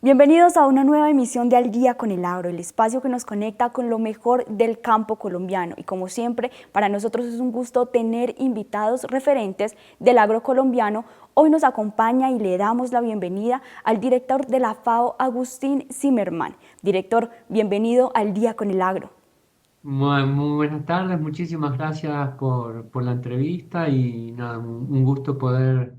Bienvenidos a una nueva emisión de Al Día con el Agro, el espacio que nos conecta con lo mejor del campo colombiano. Y como siempre, para nosotros es un gusto tener invitados referentes del agro colombiano. Hoy nos acompaña y le damos la bienvenida al director de la FAO, Agustín Zimmerman. Director, bienvenido al Día con el Agro. Muy buenas tardes, muchísimas gracias por la entrevista y nada, un gusto poder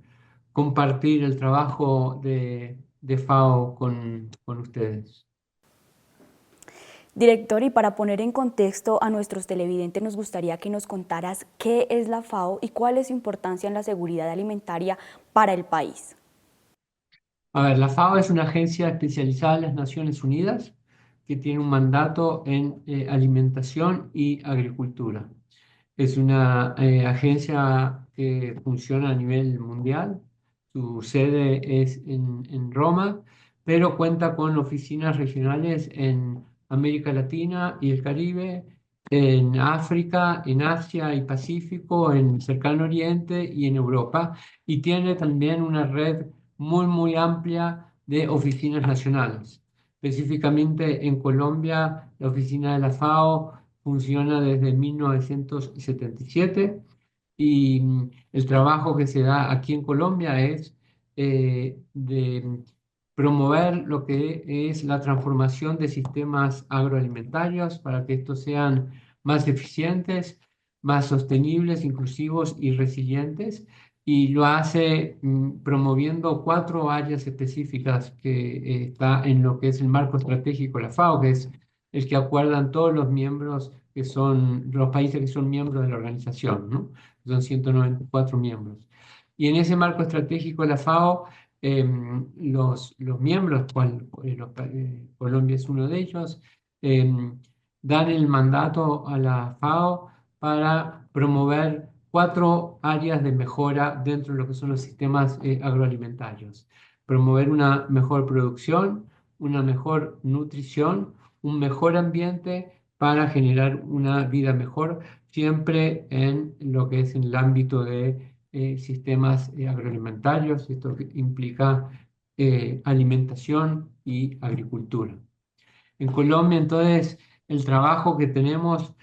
compartir el trabajo de FAO con ustedes. Director, y para poner en contexto a nuestros televidentes, nos gustaría que nos contaras qué es la FAO y cuál es su importancia en la seguridad alimentaria para el país. A ver, la FAO es una agencia especializada en las Naciones Unidas que tiene un mandato en alimentación y agricultura. Es una agencia que funciona a nivel mundial. Su sede es en Roma, pero cuenta con oficinas regionales en América Latina y el Caribe, en África, en Asia y Pacífico, en Cercano Oriente y en Europa. Y tiene también una red muy amplia de oficinas nacionales. Específicamente en Colombia, la oficina de la FAO funciona desde 1977 y el trabajo que se da aquí en Colombia es de promover lo que es la transformación de sistemas agroalimentarios para que estos sean más eficientes, más sostenibles, inclusivos y resilientes. Y lo hace promoviendo cuatro áreas específicas que está en lo que es el marco estratégico de la FAO, que es el que acuerdan todos los miembros que son, los países que son miembros de la organización, ¿no? Son 194 miembros. Y en ese marco estratégico de la FAO, los miembros, Colombia es uno de ellos, dan el mandato a la FAO para promover cuatro áreas de mejora dentro de lo que son los sistemas agroalimentarios. Promover una mejor producción, una mejor nutrición, un mejor ambiente para generar una vida mejor, siempre en lo que es en el ámbito de sistemas agroalimentarios. Esto que implica alimentación y agricultura. En Colombia, entonces, el trabajo que tenemos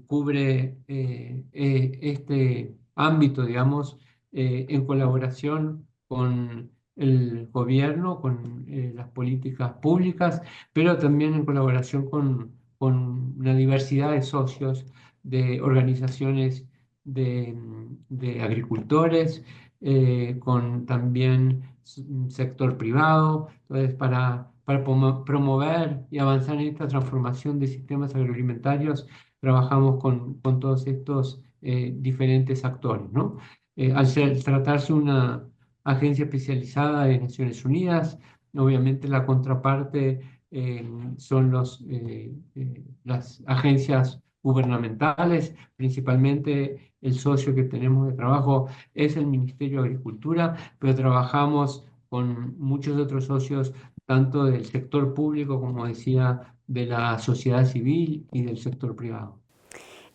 cubre este ámbito, digamos, en colaboración con el gobierno, con las políticas públicas, pero también en colaboración con una diversidad de socios, de organizaciones de agricultores, con también sector privado. Entonces, para promover y avanzar en esta transformación de sistemas agroalimentarios, trabajamos con todos estos diferentes actores, ¿no? Tratarse una agencia especializada de Naciones Unidas, obviamente la contraparte son las agencias gubernamentales, principalmente el socio que tenemos de trabajo es el Ministerio de Agricultura, pero trabajamos con muchos otros socios, tanto del sector público, como decía, de la sociedad civil y del sector privado.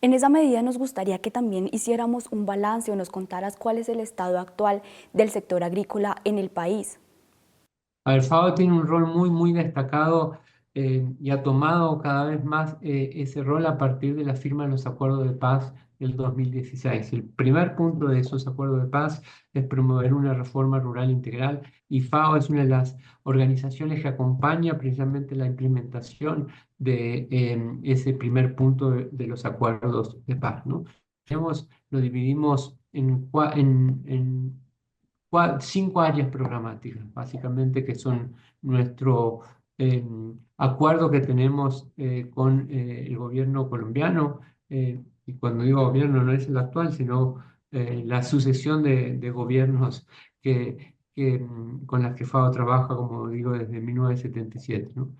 En esa medida nos gustaría que también hiciéramos un balance o nos contaras cuál es el estado actual del sector agrícola en el país. A ver, FAO tiene un rol muy destacado y ha tomado cada vez más ese rol a partir de la firma de los acuerdos de paz del 2016. El primer punto de esos acuerdos de paz es promover una reforma rural integral y FAO es una de las organizaciones que acompaña precisamente la implementación de ese primer punto de los acuerdos de paz, ¿no? Lo dividimos en cinco áreas programáticas, básicamente, que son nuestro eh, acuerdo que tenemos con el gobierno colombiano. Y cuando digo gobierno no es el actual, sino la sucesión de gobiernos con las que FAO trabaja, como digo, desde 1977, ¿no?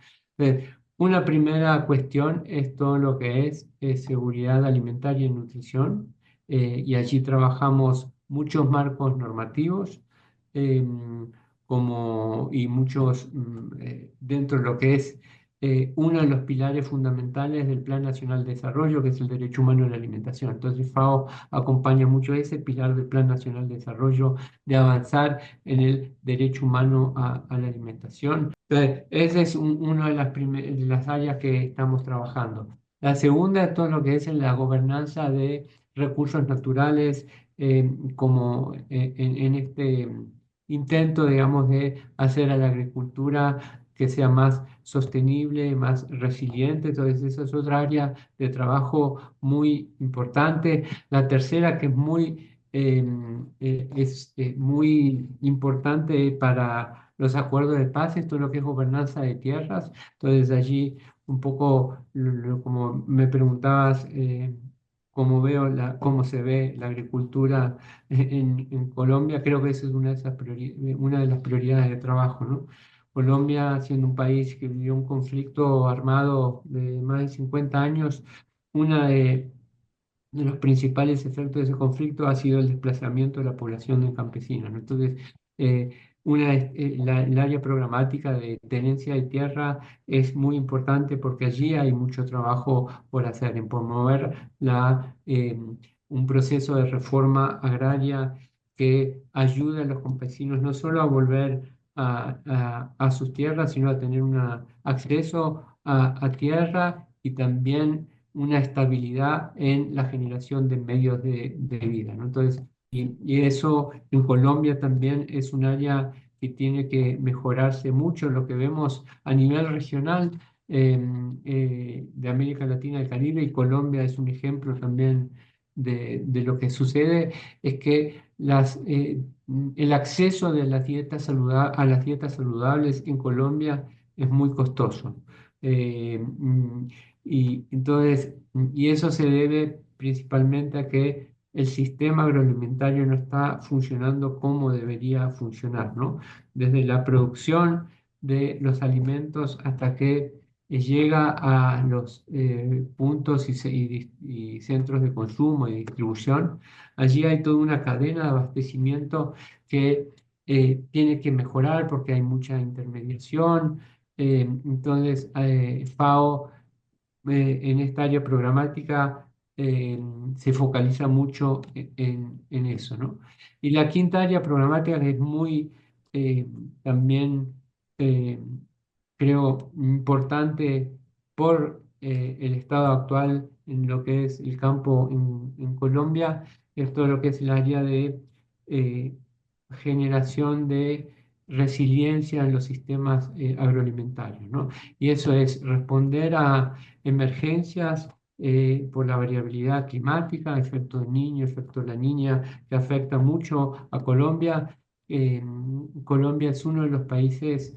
Una primera cuestión es todo lo que es seguridad alimentaria y nutrición, y allí trabajamos muchos marcos normativos, em, y muchos dentro de lo que es uno de los pilares fundamentales del Plan Nacional de Desarrollo, que es el derecho humano a la alimentación. Entonces, FAO acompaña mucho ese pilar del Plan Nacional de Desarrollo, de avanzar en el derecho humano a la alimentación. Entonces, esa es una de de las áreas que estamos trabajando. La segunda es todo lo que es en la gobernanza de recursos naturales, como en este intento, digamos, de hacer a la agricultura que sea más sostenible, más resiliente. Entonces, esa es otra área de trabajo muy importante. La tercera, que es muy importante para los acuerdos de paz, esto es lo que es gobernanza de tierras. Entonces, allí un poco, como me preguntabas, cómo se ve la agricultura en Colombia, creo que esa es una de las prioridades de trabajo, ¿no? Colombia, siendo un país que vivió un conflicto armado de más de 50 años, una de los principales efectos de ese conflicto ha sido el desplazamiento de la población de campesinos, ¿no? Entonces, eh, el área programática de tenencia de tierra es muy importante porque allí hay mucho trabajo por hacer, en promover un proceso de reforma agraria que ayude a los campesinos no solo a volver a sus tierras, sino a tener un acceso a tierra y también una estabilidad en la generación de medios de vida, ¿no? Entonces, y eso en Colombia también es un área que tiene que mejorarse mucho. Lo que vemos a nivel regional de América Latina y el Caribe, y Colombia es un ejemplo también de lo que sucede, es que el acceso de a las dietas saludables en Colombia es muy costoso. Eh, mm, y eso se debe principalmente a que el sistema agroalimentario no está funcionando como debería funcionar, ¿no? Desde la producción de los alimentos hasta que llega a los puntos y centros de consumo y distribución. Allí hay toda una cadena de abastecimiento que tiene que mejorar porque hay mucha intermediación. Entonces, FAO en esta área programática se focaliza mucho en eso, ¿no? Y la quinta área programática que es muy también, eh, creo, importante por el estado actual en lo que es el campo en Colombia, es todo lo que es el área de eh, generación de resiliencia en los sistemas agroalimentarios, ¿no? Y eso es responder a emergencias por la variabilidad climática, efecto niño, efecto la niña, que afecta mucho a Colombia. Colombia es uno de los países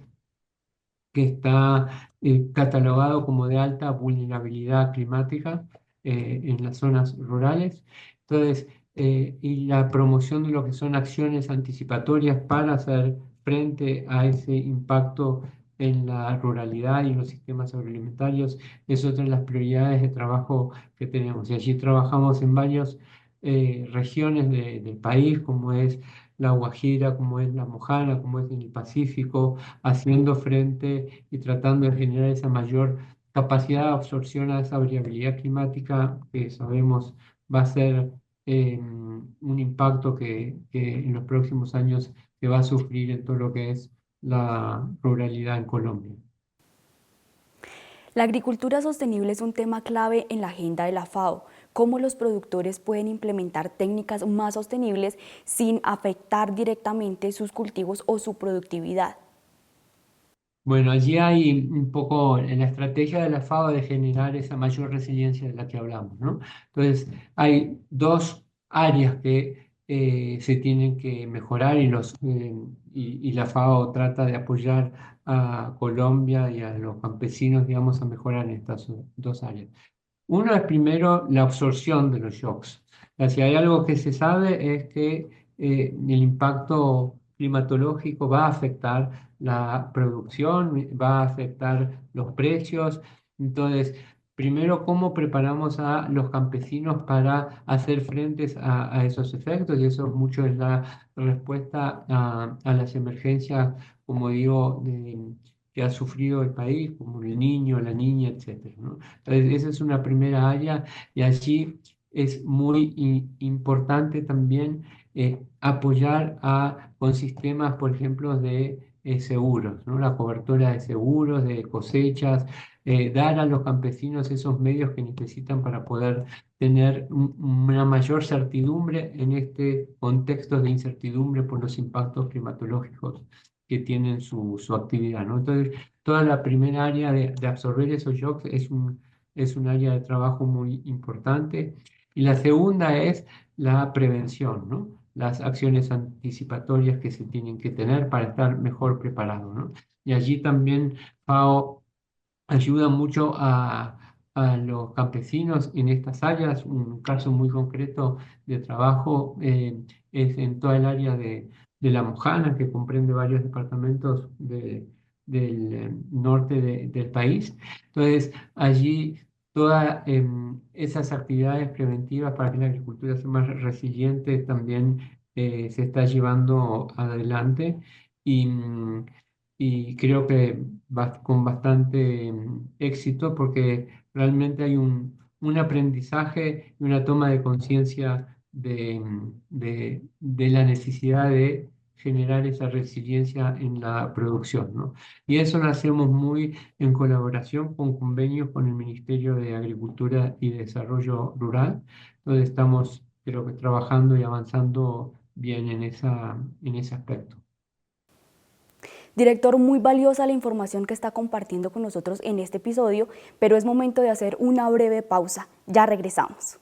que está catalogado como de alta vulnerabilidad climática en las zonas rurales. Entonces, y la promoción de lo que son acciones anticipatorias para hacer frente a ese impacto en la ruralidad y en los sistemas agroalimentarios es otra de las prioridades de trabajo que tenemos. Y allí trabajamos en varias regiones del país, como es la Guajira, como es la Mojana, como es en el Pacífico, haciendo frente y tratando de generar esa mayor capacidad de absorción a esa variabilidad climática que sabemos va a ser un impacto que en los próximos años se va a sufrir en todo lo que es la ruralidad en Colombia. La agricultura sostenible es un tema clave en la agenda de la FAO. ¿Cómo los productores pueden implementar técnicas más sostenibles sin afectar directamente sus cultivos o su productividad? Bueno, allí hay un poco en la estrategia de la FAO de generar esa mayor resiliencia de la que hablamos, ¿no? Entonces, hay dos áreas que se tienen que mejorar y la FAO trata de apoyar a Colombia y a los campesinos, digamos, a mejorar en estas dos áreas. Uno es primero la absorción de los shocks. O sea, si hay algo que se sabe es que el impacto climatológico va a afectar la producción, va a afectar los precios. Entonces, primero, ¿cómo preparamos a los campesinos para hacer frente a esos efectos? Y eso mucho es la respuesta a las emergencias, como digo, que ha sufrido el país, como el niño, la niña, etcétera, ¿no? Entonces, esa es una primera área y allí es muy importante también apoyar con sistemas, por ejemplo, de seguros, ¿no? La cobertura de seguros, de cosechas, dar a los campesinos esos medios que necesitan para poder tener una mayor certidumbre en este contexto de incertidumbre por los impactos climatológicos que tienen su actividad, ¿no? Entonces, toda la primera área de absorber esos shocks es un área de trabajo muy importante. Y la segunda es la prevención, ¿no? Las acciones anticipatorias que se tienen que tener para estar mejor preparado, ¿no? Y allí también FAO ayuda mucho a los campesinos en estas áreas. Un caso muy concreto de trabajo es en toda el área de La Mojana, que comprende varios departamentos del norte del país. Entonces, allí todas esas actividades preventivas para que la agricultura sea más resiliente también se está llevando adelante. Y, y creo que con bastante éxito porque realmente hay un aprendizaje y una toma de conciencia de la necesidad de generar esa resiliencia en la producción, ¿no? Y eso lo hacemos muy en colaboración con convenios con el Ministerio de Agricultura y Desarrollo Rural, donde estamos, creo que, trabajando y avanzando bien en ese aspecto. Director, muy valiosa la información que está compartiendo con nosotros en este episodio, pero es momento de hacer una breve pausa. Ya regresamos.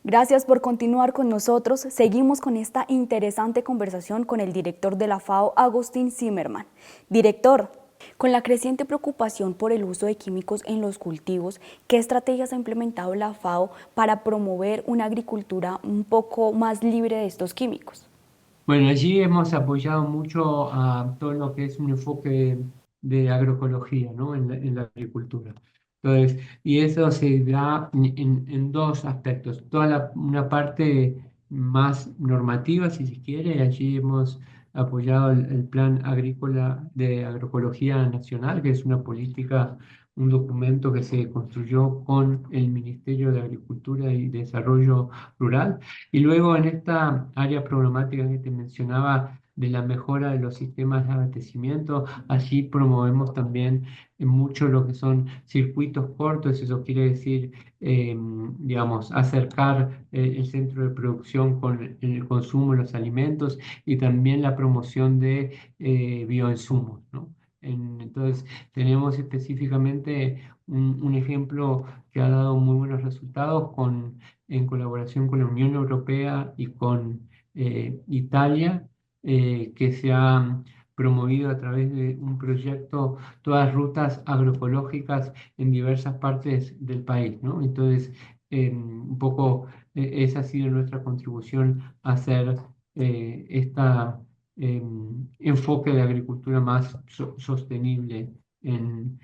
Gracias por continuar con nosotros. Seguimos con esta interesante conversación con el director de la FAO, Agustín Zimmermann. Director, con la creciente preocupación por el uso de químicos en los cultivos, ¿qué estrategias ha implementado la FAO para promover una agricultura un poco más libre de estos químicos? Bueno, allí hemos apoyado mucho a todo lo que es un enfoque de agroecología, ¿no? En la agricultura. Entonces, y eso se da en dos aspectos. Una parte más normativa, si se quiere, allí hemos apoyado el Plan Agrícola de Agroecología Nacional, que es una política, un documento que se construyó con el Ministerio de Agricultura y Desarrollo Rural. Y luego en esta área programática que te mencionaba de la mejora de los sistemas de abastecimiento, allí promovemos también mucho lo que son circuitos cortos, eso quiere decir, digamos, acercar el centro de producción con el consumo de los alimentos y también la promoción de bioinsumos, ¿no? Entonces, tenemos específicamente un ejemplo que ha dado muy buenos resultados en colaboración con la Unión Europea y con Italia, que se ha promovido a través de un proyecto todas rutas agroecológicas en diversas partes del país, ¿no? Entonces, un poco esa ha sido nuestra contribución a hacer enfoque de agricultura más sostenible en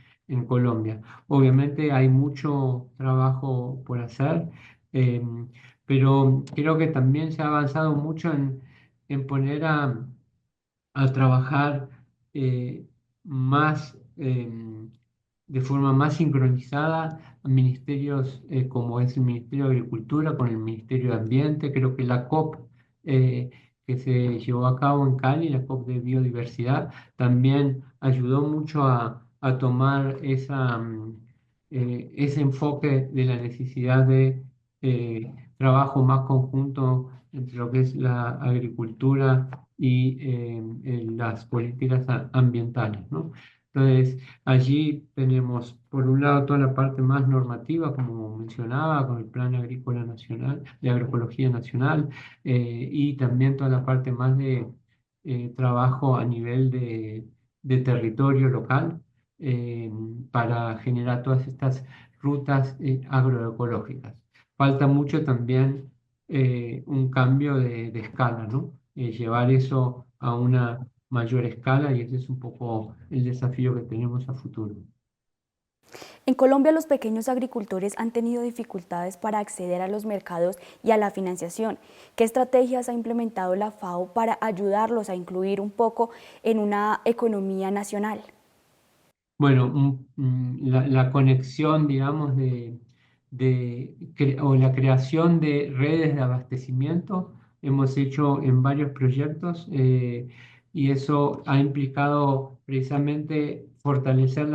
Colombia. Obviamente hay mucho trabajo por hacer. em, pero creo que también se ha avanzado mucho en poner a trabajar eh, más de forma más sincronizada a ministerios como es el Ministerio de Agricultura con el Ministerio de Ambiente. Creo que la COP eh, que se llevó a cabo en Cali, la COP de biodiversidad, también ayudó mucho a tomar ese enfoque de la necesidad de trabajo más conjunto entre lo que es la agricultura y las políticas ambientales, ¿no? Entonces, allí tenemos, por un lado, toda la parte más normativa, como mencionaba, con el Plan Agrícola Nacional, de Agroecología Nacional, y también toda la parte más de trabajo a nivel de territorio local, eh, para generar todas estas rutas agroecológicas. Falta mucho también un cambio de escala, ¿no? Llevar eso a una mayor escala y ese es un poco el desafío que tenemos a futuro. En Colombia, los pequeños agricultores han tenido dificultades para acceder a los mercados y a la financiación. ¿Qué estrategias ha implementado la FAO para ayudarlos a incluir un poco en una economía nacional? Bueno, la conexión, digamos, o la creación de redes de abastecimiento hemos hecho en varios proyectos, y eso ha implicado precisamente fortalecer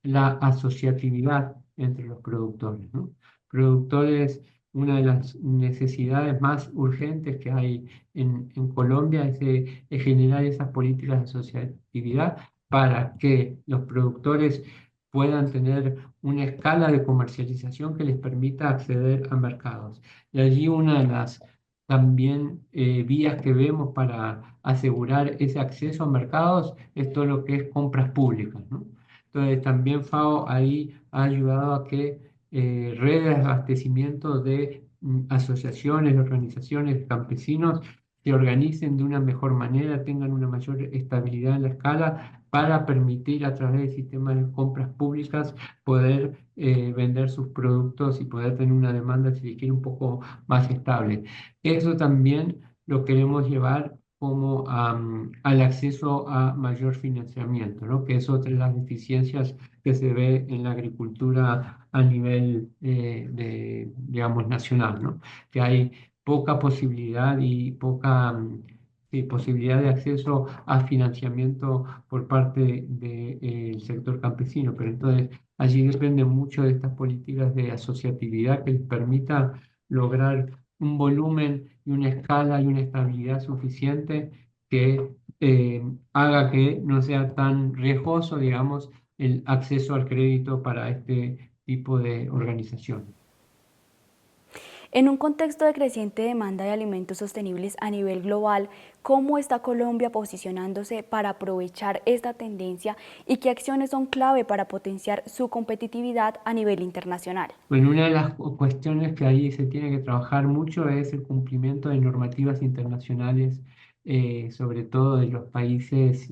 la asociatividad entre los productores, ¿no? Productores, una de las necesidades más urgentes que hay en Colombia es generar esas políticas de asociatividad para que los productores puedan tener una escala de comercialización que les permita acceder a mercados. Y allí una de las también vías que vemos para asegurar ese acceso a mercados es todo lo que es compras públicas, ¿no? Entonces también FAO ahí ha ayudado a que redes de abastecimiento de asociaciones, de organizaciones, de campesinos se organicen de una mejor manera, tengan una mayor estabilidad en la escala para permitir a través del sistema de compras públicas poder vender sus productos y poder tener una demanda, si se quiere, un poco más estable. Eso también lo queremos llevar como al acceso a mayor financiamiento, ¿no? Que es otra de las deficiencias que se ve en la agricultura a nivel digamos, nacional, ¿no? Que hay poca posibilidad y poca posibilidad de acceso a financiamiento por parte del sector campesino. Pero entonces allí depende mucho de estas políticas de asociatividad que les permita lograr un volumen y una escala y una estabilidad suficiente que haga que no sea tan riesgoso, digamos, el acceso al crédito para este tipo de organizaciones. En un contexto de creciente demanda de alimentos sostenibles a nivel global, ¿cómo está Colombia posicionándose para aprovechar esta tendencia y qué acciones son clave para potenciar su competitividad a nivel internacional? Bueno, una de las cuestiones que ahí se tiene que trabajar mucho es el cumplimiento de normativas internacionales, sobre todo de los países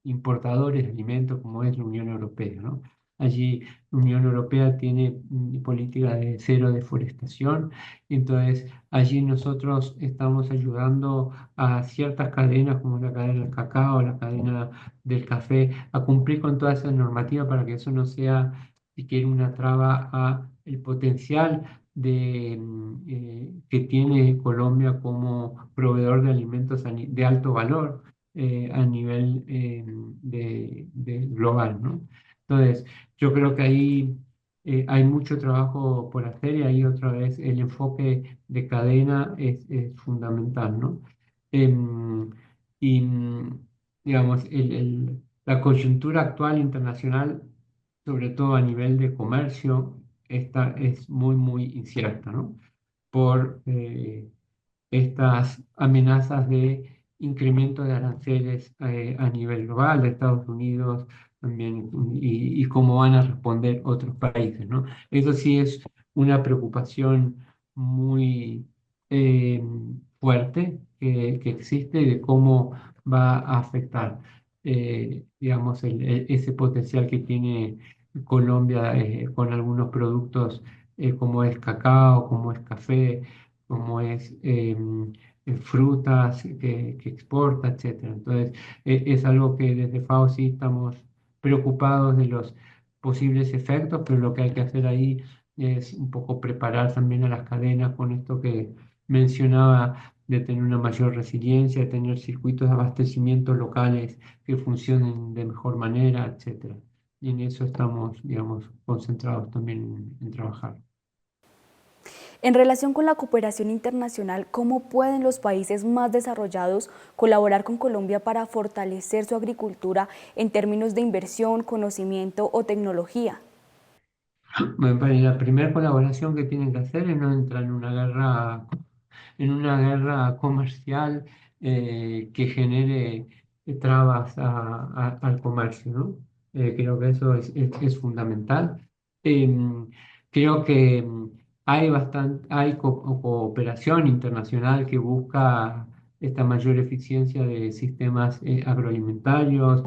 importadores de alimentos, como es la Unión Europea, ¿no? Allí la Unión Europea tiene política de cero deforestación, y entonces allí nosotros estamos ayudando a ciertas cadenas, como la cadena del cacao, la cadena del café, a cumplir con toda esa normativa para que eso no sea siquiera una traba a el potencial que tiene Colombia como proveedor de alimentos de alto valor a nivel de global, ¿no? Entonces, yo creo que ahí hay mucho trabajo por hacer y ahí otra vez el enfoque de cadena es fundamental, ¿no? Em, y, digamos, la coyuntura actual internacional, sobre todo a nivel de comercio, esta es muy, muy incierta, ¿no? Por estas amenazas de incremento de aranceles a nivel global de Estados Unidos también y cómo van a responder otros países, ¿no? Eso sí es una preocupación muy eh, fuerte que existe de cómo va a afectar, digamos, ese potencial que tiene Colombia con algunos productos como es cacao, como es café, como es frutas que exporta, etcétera. Entonces, es algo que desde FAO sí estamos preocupados de los posibles efectos, pero lo que hay que hacer ahí es un poco preparar también a las cadenas con esto que mencionaba de tener una mayor resiliencia, de tener circuitos de abastecimiento locales que funcionen de mejor manera, etcétera. Y en eso estamos, digamos, concentrados también en trabajar. En relación con la cooperación internacional, ¿cómo pueden los países más desarrollados colaborar con Colombia para fortalecer su agricultura en términos de inversión, conocimiento o tecnología? Me parece la primera colaboración que tienen que hacer es no entrar en una guerra comercial que genere trabas al comercio, ¿no? Creo que eso es fundamental. Em, Creo que hay cooperación internacional que busca esta mayor eficiencia de sistemas agroalimentarios,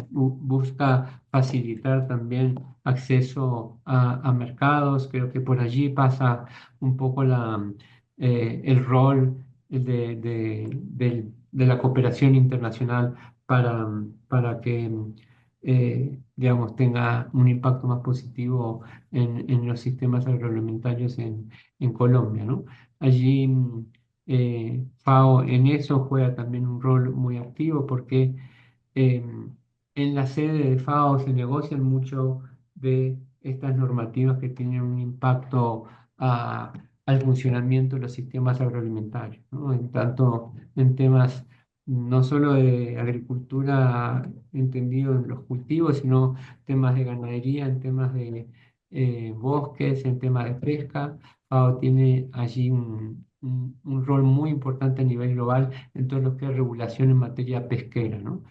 busca facilitar también acceso a mercados. Creo que por allí pasa un poco el rol de la cooperación internacional para que, digamos, tenga un impacto más positivo en los sistemas agroalimentarios en Colombia, ¿no? Allí FAO en eso juega también un rol muy activo porque eh, en la sede de FAO se negocian mucho de estas normativas que tienen un impacto a- al funcionamiento de los sistemas agroalimentarios, ¿no? En tanto en temas no solo de agricultura entendido en los cultivos, sino temas de ganadería, en temas de bosques, en temas de pesca. FAO tiene allí un rol muy importante a nivel global en todo lo que es regulación en materia pesquera, ¿no?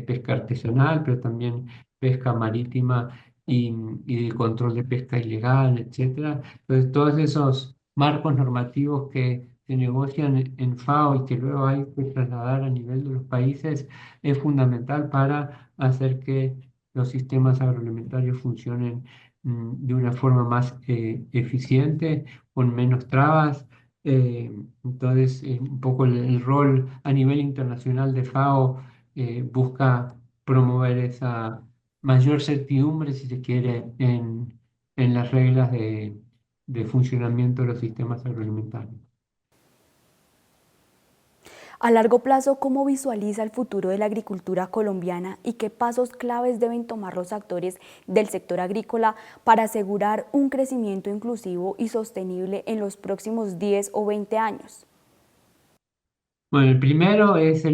Pesca artesanal, pero también pesca marítima y, y de control de pesca ilegal, etcétera. Entonces, todos esos marcos normativos que se negocian en FAO y que luego hay que trasladar a nivel de los países es fundamental para hacer que los sistemas agroalimentarios funcionen de una forma más eficiente, con menos trabas. Entonces, un poco el rol a nivel internacional de FAO busca promover esa mayor certidumbre, si se quiere, en las reglas de funcionamiento de los sistemas agroalimentarios. A largo plazo, ¿cómo visualiza el futuro de la agricultura colombiana y qué pasos claves deben tomar los actores del sector agrícola para asegurar un crecimiento inclusivo y sostenible en los próximos 10 o 20 años? Bueno, el primero es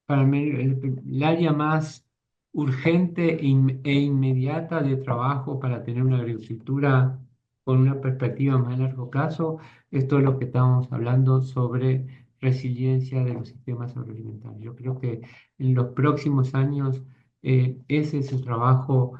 para mí, el área más urgente e inmediata de trabajo para tener una agricultura con una perspectiva más a largo plazo es todo lo que estamos hablando sobre resiliencia de los sistemas agroalimentarios. Yo creo que en los próximos años ese es el trabajo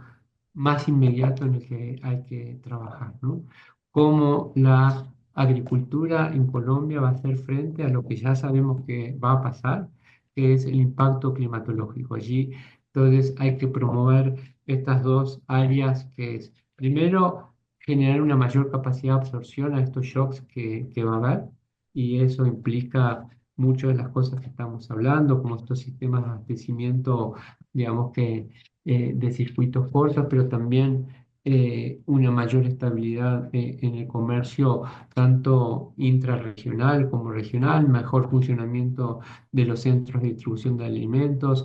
más inmediato en el que hay que trabajar, ¿no? Cómo la agricultura en Colombia va a hacer frente a lo que ya sabemos que va a pasar, que es el impacto climatológico. Allí, entonces, hay que promover estas dos áreas, que es, primero, generar una mayor capacidad de absorción a estos shocks que va a haber, y eso implica muchas de las cosas que estamos hablando, como estos sistemas de abastecimiento, digamos que de circuitos cortos, pero también una mayor estabilidad en el comercio, tanto intrarregional como regional, mejor funcionamiento de los centros de distribución de alimentos,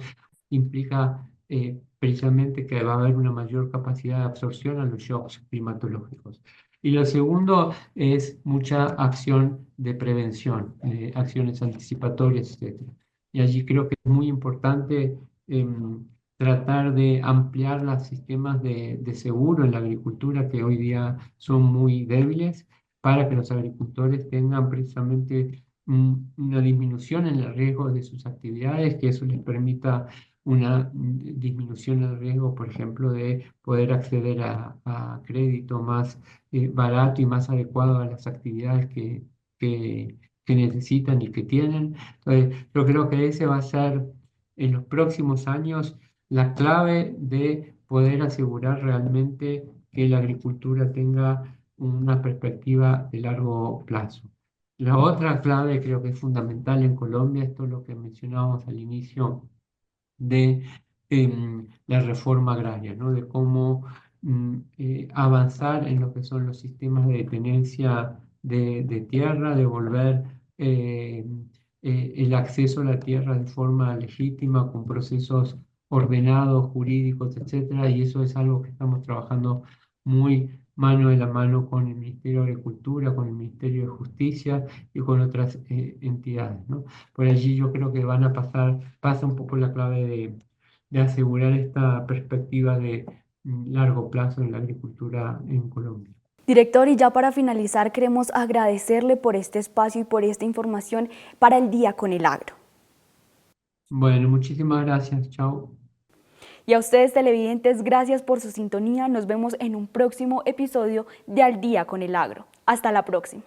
implica precisamente que va a haber una mayor capacidad de absorción a los shocks climatológicos. Y lo segundo es mucha acción de prevención, acciones anticipatorias, etcétera. Y allí creo que es muy importante tratar de ampliar los sistemas de seguro en la agricultura que hoy día son muy débiles para que los agricultores tengan precisamente una disminución en el riesgo de sus actividades, que eso les permita una disminución en el riesgo, por ejemplo, de poder acceder a crédito más barato y más adecuado a las actividades que necesitan y que tienen. Entonces, yo creo que ese va a ser en los próximos años la clave de poder asegurar realmente que la agricultura tenga una perspectiva de largo plazo. La otra clave creo que es fundamental en Colombia, esto es lo que mencionábamos al inicio de la reforma agraria, ¿no? De cómo avanzar en lo que son los sistemas de tenencia de tierra, de volver eh, el acceso a la tierra de forma legítima, con procesos ordenados, jurídicos, etcétera, y eso es algo que estamos trabajando muy mano en la mano con el Ministerio de Agricultura, con el Ministerio de Justicia y con otras entidades, ¿no? Por allí yo creo que pasa un poco la clave de asegurar esta perspectiva de largo plazo en la agricultura en Colombia. Director, y ya para finalizar, queremos agradecerle por este espacio y por esta información para el Día con el Agro. Bueno, muchísimas gracias. Chao. Y a ustedes televidentes, gracias por su sintonía. Nos vemos en un próximo episodio de Al Día con el Agro. Hasta la próxima.